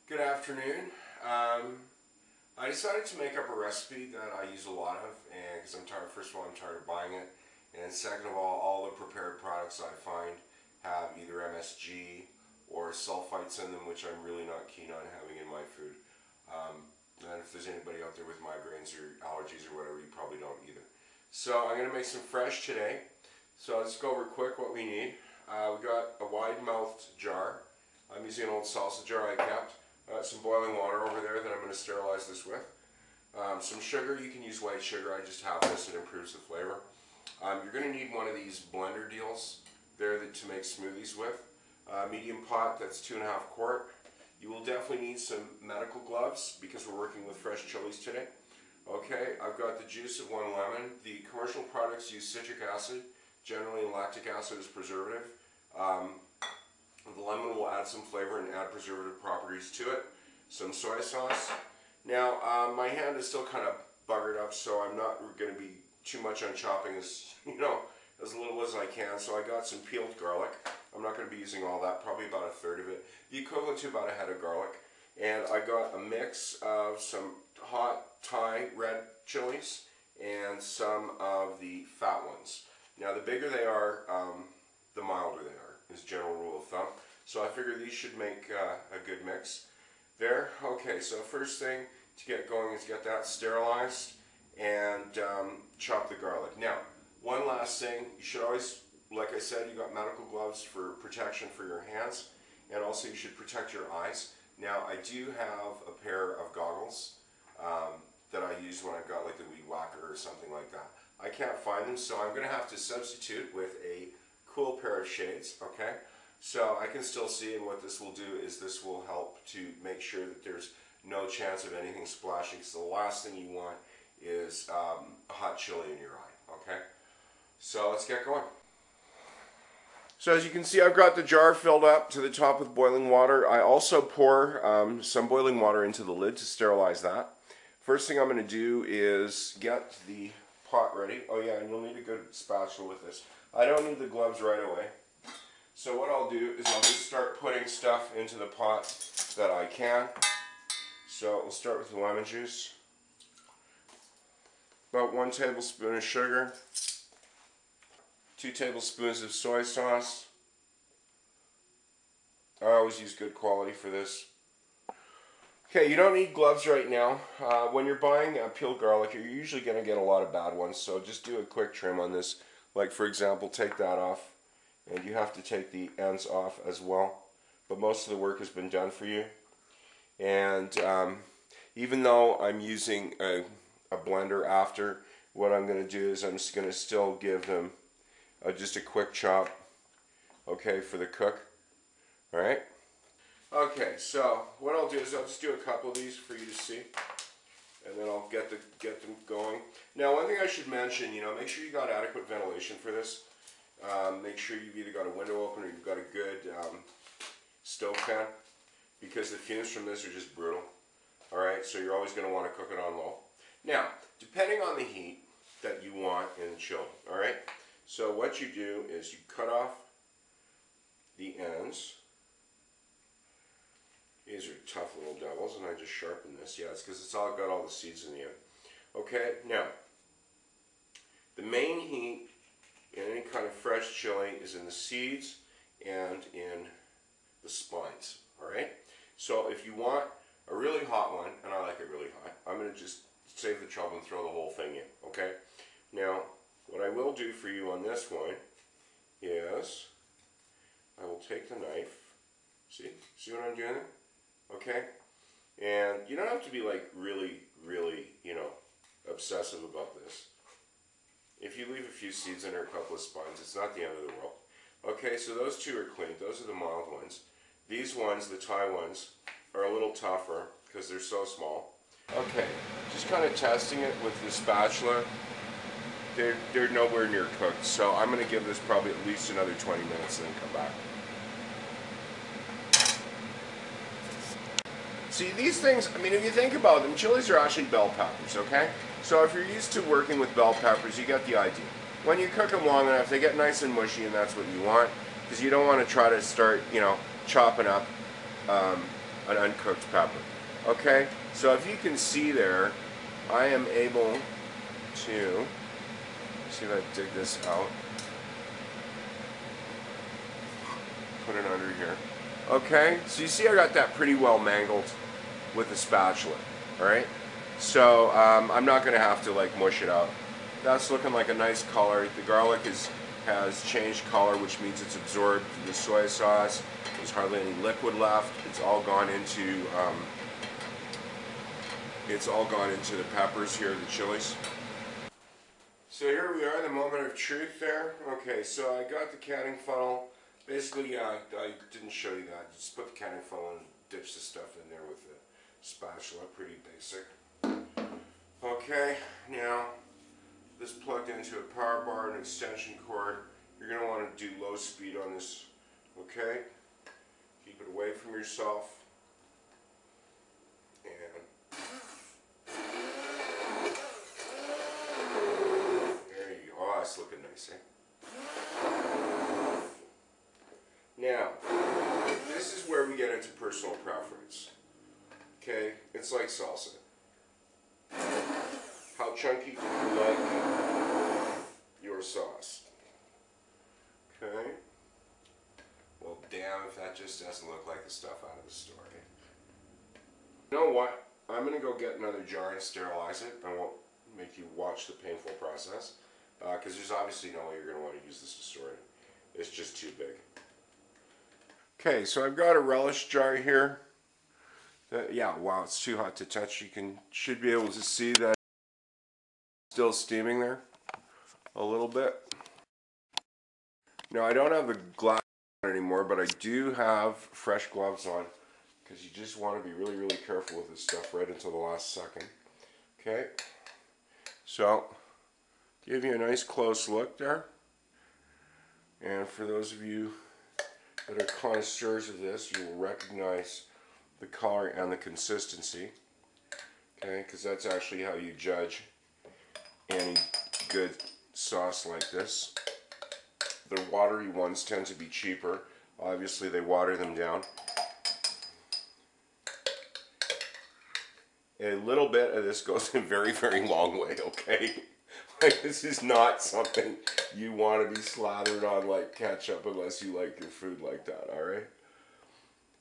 Good afternoon. I decided to make up a recipe that I use a lot of, and because I'm tired. First of all, I'm tired of buying it, and second of all the prepared products I find have either MSG or sulfites in them, which I'm really not keen on having in my food. And if there's anybody out there with migraines or allergies or whatever, you probably don't either. So I'm going to make some fresh today. So let's go over quick what we need. We got a wide-mouthed jar. I'm using an old salsa jar I kept. Some boiling water over there that I'm going to sterilize this with. Some sugar. You can use white sugar. I just have this. It improves the flavor. You're going to need one of these blender deals there to make smoothies with. Medium pot, that's 2.5 quart. You will definitely need some medical gloves because we're working with fresh chilies today. Okay, I've got the juice of 1 lemon. The commercial products use citric acid, generally lactic acid as preservative. The lemon will add some flavor and add preservative properties to it. Some soy sauce. Now, my hand is still kind of buggered up, so I'm not going to be too much on chopping as little as I can. So I got some peeled garlic. I'm not going to be using all that, probably about 1/3 of it. The equivalent to about a head of garlic. And I got a mix of some hot Thai red chilies and some of the fat ones. Now, the bigger they are, the milder they are, is general rule of thumb. So I figure these should make a good mix there. Okay, so first thing to get going is get that sterilized and chop the garlic. Now, one last thing, you should always, like I said, you got medical gloves for protection for your hands, and also you should protect your eyes. Now, I do have a pair of goggles that I use when I've got like the weed whacker or something like that. I can't find them, so I'm going to have to substitute with a cool pair of shades, okay? So I can still see, and what this will do is this will help to make sure that there's no chance of anything splashing, because the last thing you want is a hot chili in your eye, okay? So let's get going. So as you can see, I've got the jar filled up to the top with boiling water. I also pour some boiling water into the lid to sterilize that. First thing I'm going to do is get the pot ready. Oh yeah, and you'll need a good spatula with this. I don't need the gloves right away. So what I'll do is I'll just start putting stuff into the pot that I can. So we'll start with the lemon juice. About 1 tablespoon of sugar. 2 tablespoons of soy sauce. I always use good quality for this. Okay, you don't need gloves right now. When you're buying peeled garlic, you're usually going to get a lot of bad ones, so just do a quick trim on this. Like, for example, take that off, and you have to take the ends off as well. But most of the work has been done for you. And even though I'm using a blender after, what I'm going to do is I'm just going to still give them just a quick chop, okay, for the cook. Alright? Okay, so what I'll do is I'll just do a couple of these for you to see, and then I'll get them going. Now, one thing I should mention, make sure you got adequate ventilation for this. Make sure you've either got a window open or you've got a good stove fan, because the fumes from this are just brutal. Alright, so you're always going to want to cook it on low. Now, depending on the heat that you want in the chili, alright? So what you do is you cut off the ends. These are tough little devils, and I just sharpen this. Yeah, it's because it's all got all the seeds in the end. Okay, now, the main heat in any kind of fresh chili is in the seeds and in the spines, alright? So if you want a really hot one, and I like it really hot, I'm going to just save the trouble and throw the whole thing in, okay? Now, what I will do for you on this one is I will take the knife. See what I'm doing there? Okay? And you don't have to be like really, obsessive about this. If you leave a few seeds in or a couple of spines, it's not the end of the world. Okay, so those two are clean. Those are the mild ones. These ones, the Thai ones, are a little tougher because they're so small. Okay, just kind of testing it with the spatula. They're nowhere near cooked, so I'm going to give this probably at least another 20 minutes and then come back. See, these things, I mean, if you think about them, chilies are actually bell peppers, okay? So if you're used to working with bell peppers, you get the idea. When you cook them long enough, they get nice and mushy, and that's what you want, because you don't want to try to start, chopping up an uncooked pepper. Okay, so if you can see there, I am able to, see if I dig this out, put it under here. Okay, so you see I got that pretty well mangled with a spatula, alright? So I'm not going to have to like mush it out. That's looking like a nice color. The garlic has changed color, which means it's absorbed the soy sauce. There's hardly any liquid left. It's all gone into the peppers here, the chilies. So here we are, the moment of truth there. Okay, so I got the canning funnel. Basically, I didn't show you that. Just put the canning funnel and ditch the stuff in there with the spatula. Pretty basic. Okay, now this plugged into a power bar and extension cord. You're going to want to do low speed on this. Okay, keep it away from yourself. And there you go. Oh, that's looking nice, eh? Now, this is where we get into personal preference. Okay, it's like salsa. How chunky do you like your sauce? Okay. Well, damn if that just doesn't look like the stuff out of the store. You know what? I'm going to go get another jar and sterilize it. I won't make you watch the painful process. Because there's obviously no way you're going to want to use this to store it. It's just too big. Okay, so I've got a relish jar here. Yeah, wow, it's too hot to touch. You should be able to see that it's still steaming there a little bit. Now, I don't have the glass on anymore, but I do have fresh gloves on because you just want to be really, really careful with this stuff right until the last second. Okay, so give you a nice close look there. And for those of you that are connoisseurs of this, you will recognize the color and the consistency. Okay, because that's actually how you judge any good sauce like this. The watery ones tend to be cheaper. Obviously, they water them down. A little bit of this goes a very, very long way, okay? Like, this is not something you want to be slathered on like ketchup unless you like your food like that, alright?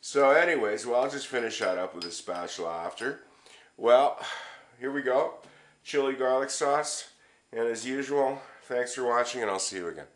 So anyways, well, I'll just finish that up with a spatula after. Well, here we go. Chili garlic sauce. And as usual, thanks for watching and I'll see you again.